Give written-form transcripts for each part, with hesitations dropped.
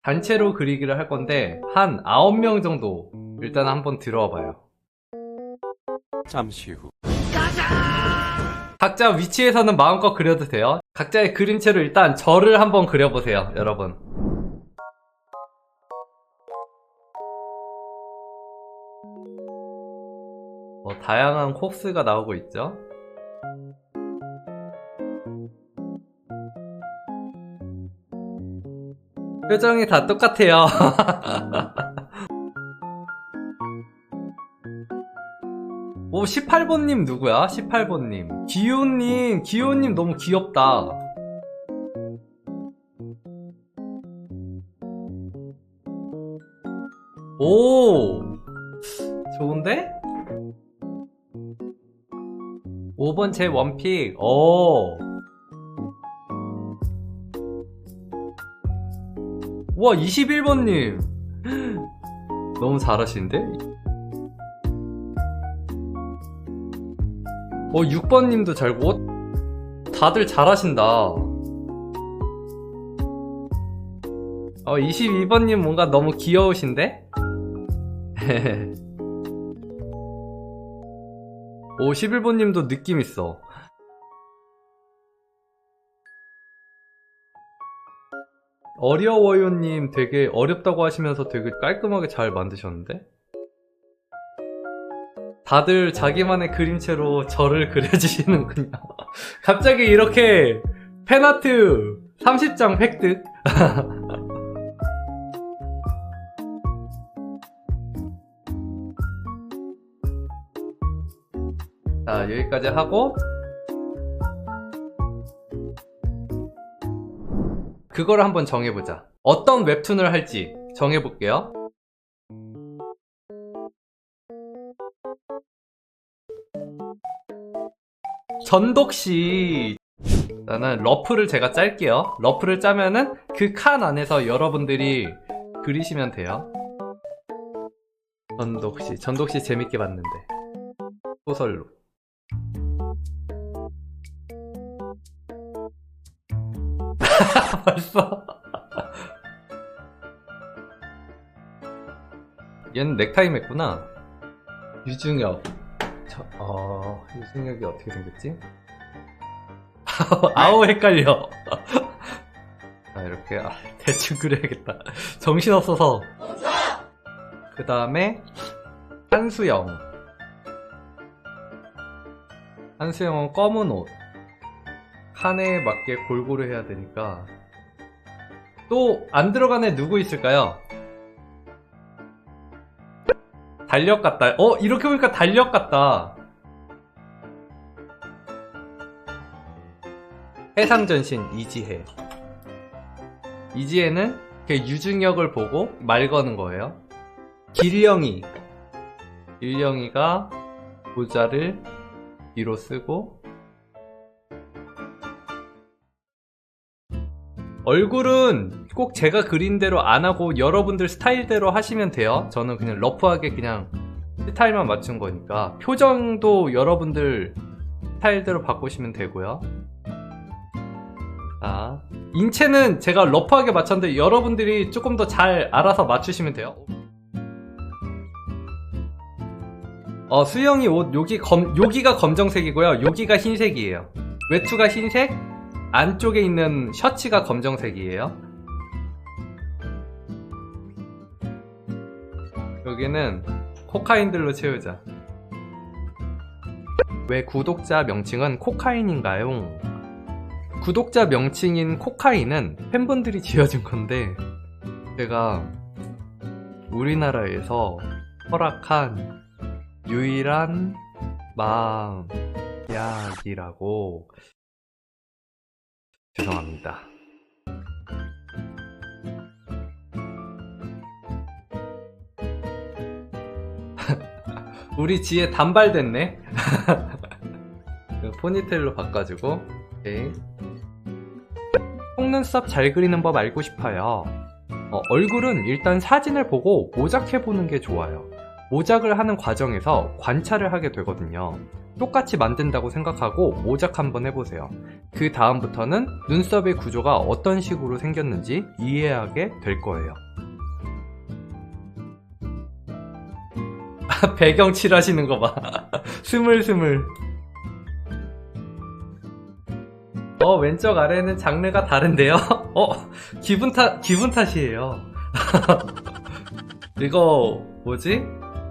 단체로 그리기를 할 건데 한 9명 정도 일단 한번 들어와 봐요. 잠시 후. 각자 위치에서는 마음껏 그려도 돼요. 각자의 그림체로 일단 저를 한번 그려보세요, 여러분. 다양한 코스가 나오고 있죠. 표정이 다 똑같아요. 오, 18번님 누구야? 18번님. 기호님 너무 귀엽다. 오, 좋은데? 5번 제 원픽. 우와, 21번님 너무 잘하시는데? 6번님도 잘고. 다들 잘하신다. 22번님 뭔가 너무 귀여우신데? 오, 11번님도 느낌 있어. 어려워요님 되게 어렵다고 하시면서 되게 깔끔하게 잘 만드셨는데? 다들 자기만의 그림체로 저를 그려주시는군요. 갑자기 이렇게 팬아트 30장 획득? 자, 여기까지 하고 그거를 한번 정해보자. 어떤 웹툰을 할지 정해볼게요. 전독시. 나는 러프를 제가 짤게요. 러프를 짜면은 그 칸 안에서 여러분들이 그리시면 돼요. 전독시 재밌게 봤는데 소설로. 벌써 얘는 넥타이 맸구나. 유중혁. 유중혁이 어떻게 생겼지? 아우, 헷갈려. 이렇게 대충 그려야겠다. 정신없어서. 그 다음에 한수영은 검은 옷. 칸에 맞게 골고루 해야 되니까. 또 안 들어간 애 누구 있을까요? 달력 같다. 이렇게 보니까 달력 같다. 해상전신 이지혜. 이지혜는 유중혁을 보고 말 거는 거예요. 길령이가 모자를 뒤로 쓰고. 얼굴은 꼭 제가 그린 대로 안 하고 여러분들 스타일대로 하시면 돼요. 저는 그냥 러프하게 그냥 스타일만 맞춘 거니까. 표정도 여러분들 스타일대로 바꾸시면 되고요. 자, 인체는 제가 러프하게 맞췄는데 여러분들이 조금 더 잘 알아서 맞추시면 돼요. 수영이 옷 여기가 검정색이고요. 여기가 흰색이에요. 외투가 흰색, 안쪽에 있는 셔츠가 검정색이에요. 여기는 코카인들로 채우자. 왜 구독자 명칭은 코카인인가요? 구독자 명칭인 코카인은 팬분들이 지어준 건데 제가 우리나라에서 허락한 유일한 마약이라고. 죄송합니다. 우리 지혜 단발됐네. 포니테일로 바꿔주고. 오케이. 속눈썹 잘 그리는 법 알고 싶어요. 얼굴은 일단 사진을 보고 모작해보는 게 좋아요. 모작을 하는 과정에서 관찰을 하게 되거든요. 똑같이 만든다고 생각하고 모작 한번 해보세요. 그 다음부터는 눈썹의 구조가 어떤 식으로 생겼는지 이해하게 될 거예요. 배경 칠하시는 거 봐. 스물스물. 왼쪽 아래는 장르가 다른데요? 기분 탓이에요. 이거 뭐지?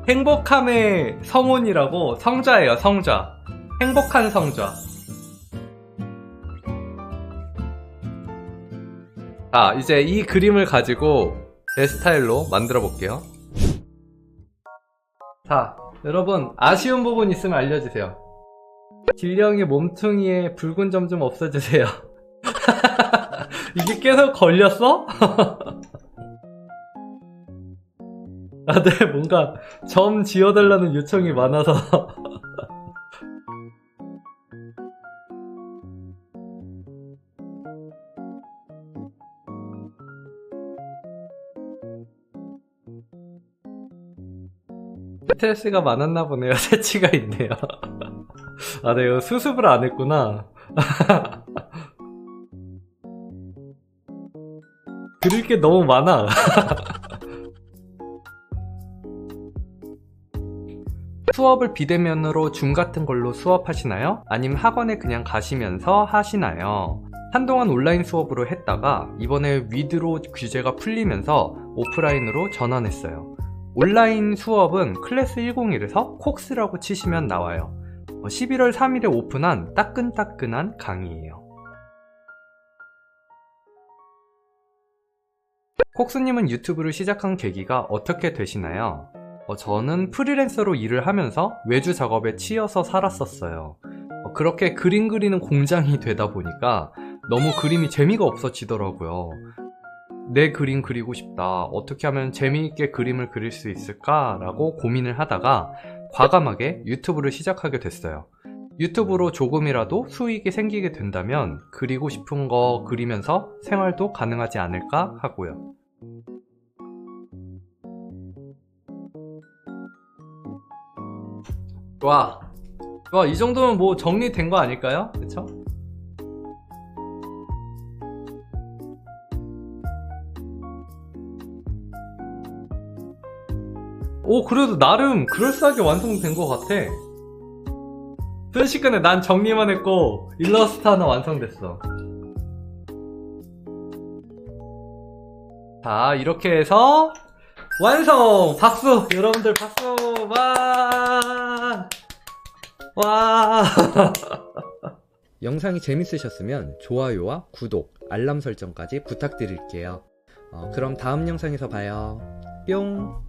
행복함의 성운이라고 성좌예요, 성좌. 행복한 성좌. 이제 이 그림을 가지고 제 스타일로 만들어 볼게요. 자, 여러분 아쉬운 부분 있으면 알려주세요. 길령이 몸뚱이에 붉은 점 좀 없애주세요. 이게 계속 걸렸어? 네, 뭔가 점 지어달라는 요청이 많아서. 스트레스가 많았나 보네요. 새치가 있네요. 네, 이거 수습을 안 했구나. 그릴 게 너무 많아. 수업을 비대면으로 줌 같은 걸로 수업하시나요? 아니면 학원에 그냥 가시면서 하시나요? 한동안 온라인 수업으로 했다가 이번에 위드로 규제가 풀리면서 오프라인으로 전환했어요. 온라인 수업은 클래스 101에서 콕스라고 치시면 나와요. 11월 3일에 오픈한 따끈따끈한 강의예요. 콕스님은 유튜브를 시작한 계기가 어떻게 되시나요? 저는 프리랜서로 일을 하면서 외주 작업에 치여서 살았었어요. 그렇게 그림 그리는 공장이 되다 보니까 너무 그림이 재미가 없어지더라고요. 내 그림 그리고 싶다. 어떻게 하면 재미있게 그림을 그릴 수 있을까? 라고 고민을 하다가 과감하게 유튜브를 시작하게 됐어요. 유튜브로 조금이라도 수익이 생기게 된다면 그리고 싶은 거 그리면서 생활도 가능하지 않을까 하고요. 와, 이 정도면 뭐 정리된 거 아닐까요? 그쵸? 그래도 나름 그럴싸하게 완성된 것 같아. 순식간에 난 정리만 했고 일러스트 하나 완성됐어. 자, 이렇게 해서 완성! 박수! 여러분들 박수! 와! 영상이 재밌으셨으면 좋아요와 구독, 알람 설정까지 부탁드릴게요. 그럼 다음 영상에서 봐요. 뿅!